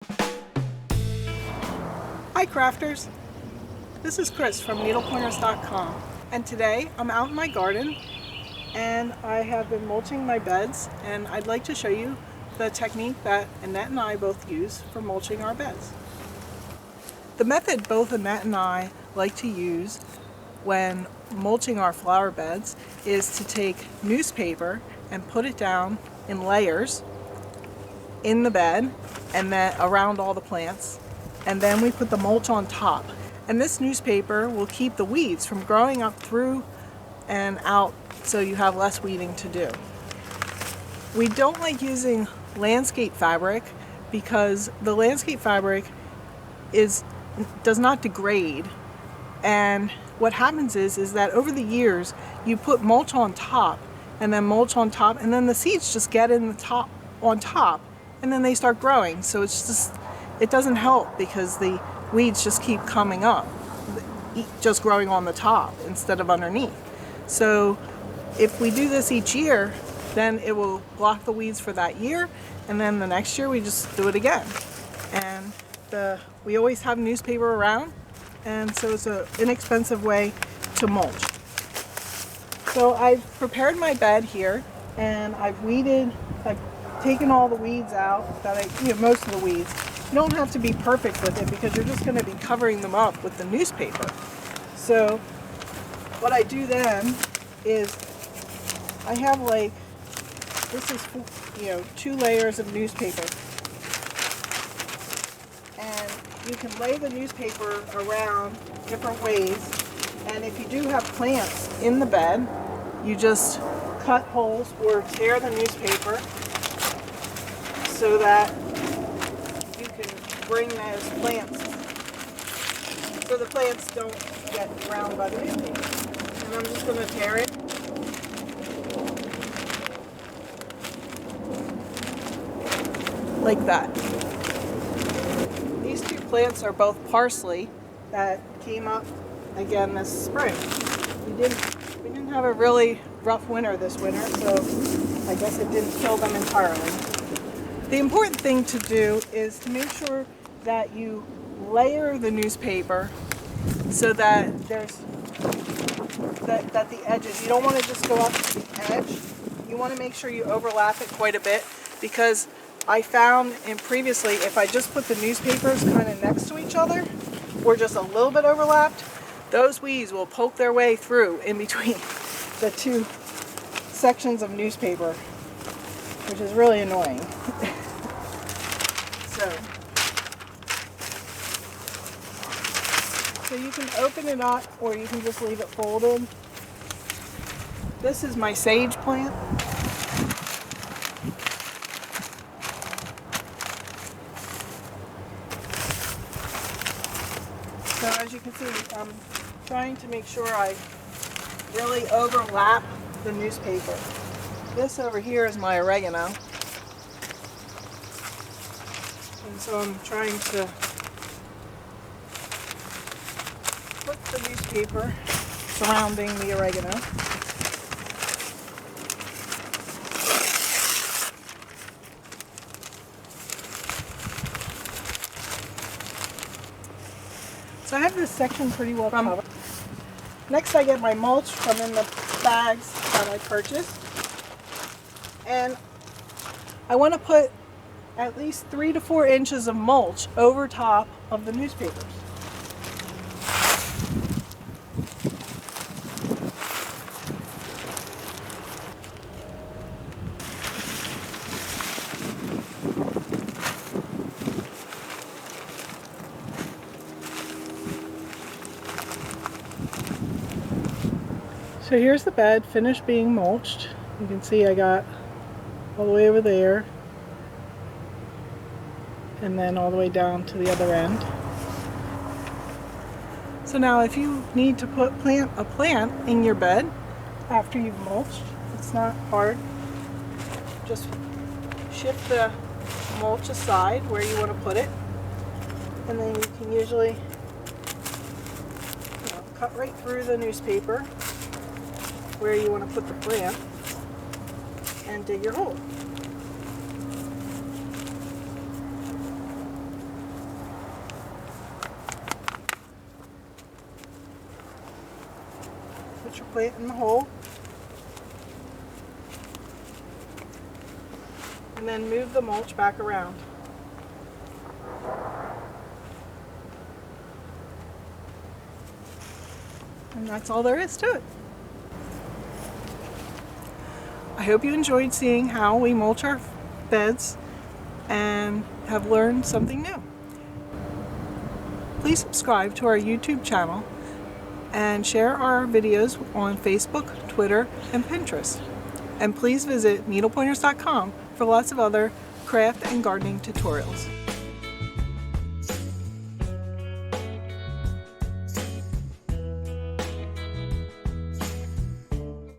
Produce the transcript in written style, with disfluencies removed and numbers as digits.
Hi crafters, this is Chris from needlepointers.com, and today I'm out in my garden and I have been mulching my beds, and I'd like to show you the technique that Annette and I both use for mulching our beds. The method both Annette and I like to use when mulching our flower beds is to take newspaper and put it down in layers in the bed and then around all the plants, and then we put the mulch on top. And this newspaper will keep the weeds from growing up through and out, so you have less weeding to do. We don't like using landscape fabric because the landscape fabric does not degrade, and what happens is that over the years you put mulch on top and then mulch on top, and then the seeds just get in the top on top and then they start growing. So it doesn't help because the weeds just keep coming up, just growing on the top instead of underneath. So if we do this each year, then it will block the weeds for that year, and then the next year we just do it again. And we always have newspaper around, and so it's an inexpensive way to mulch. So I've prepared my bed here, and I've taken all the weeds out, most of the weeds. You don't have to be perfect with it because you're just going to be covering them up with the newspaper. So what I do then is I have this is 2 layers of newspaper, and you can lay the newspaper around different ways. And if you do have plants in the bed, you just cut holes or tear the newspaper so that you can bring those plants, so the plants don't get drowned by the newspaper. And I'm just going to tear it. Like that. These 2 plants are both parsley that came up again this spring. We didn't have a really rough winter this winter, so I guess it didn't kill them entirely. The important thing to do is to make sure that you layer the newspaper so that that the edges, you don't want to just go up to the edge. You want to make sure you overlap it quite a bit, because I found previously if I just put the newspapers kind of next to each other or just a little bit overlapped, those weeds will poke their way through in between the 2 sections of newspaper, which is really annoying. So you can open it up or you can just leave it folded. This is my sage plant. So as you can see, I'm trying to make sure I really overlap the newspaper. This over here is my oregano. And so I'm trying to put the newspaper surrounding the oregano. So I have this section pretty well covered. Next I get my mulch from in the bags that I purchased. And I want to put at least 3 to 4 inches of mulch over top of the newspapers. So here's the bed finished being mulched. You can see I got all the way over there and then all the way down to the other end. So now if you need to put a plant in your bed after you've mulched, it's not hard. Just shift the mulch aside where you want to put it, and then you can usually cut right through the newspaper where you want to put the plant and dig your hole. plant in the hole. And then move the mulch back around. And that's all there is to it. I hope you enjoyed seeing how we mulch our beds and have learned something new. Please subscribe to our YouTube channel and share our videos on Facebook, Twitter, and Pinterest. And please visit needlepointers.com for lots of other craft and gardening tutorials.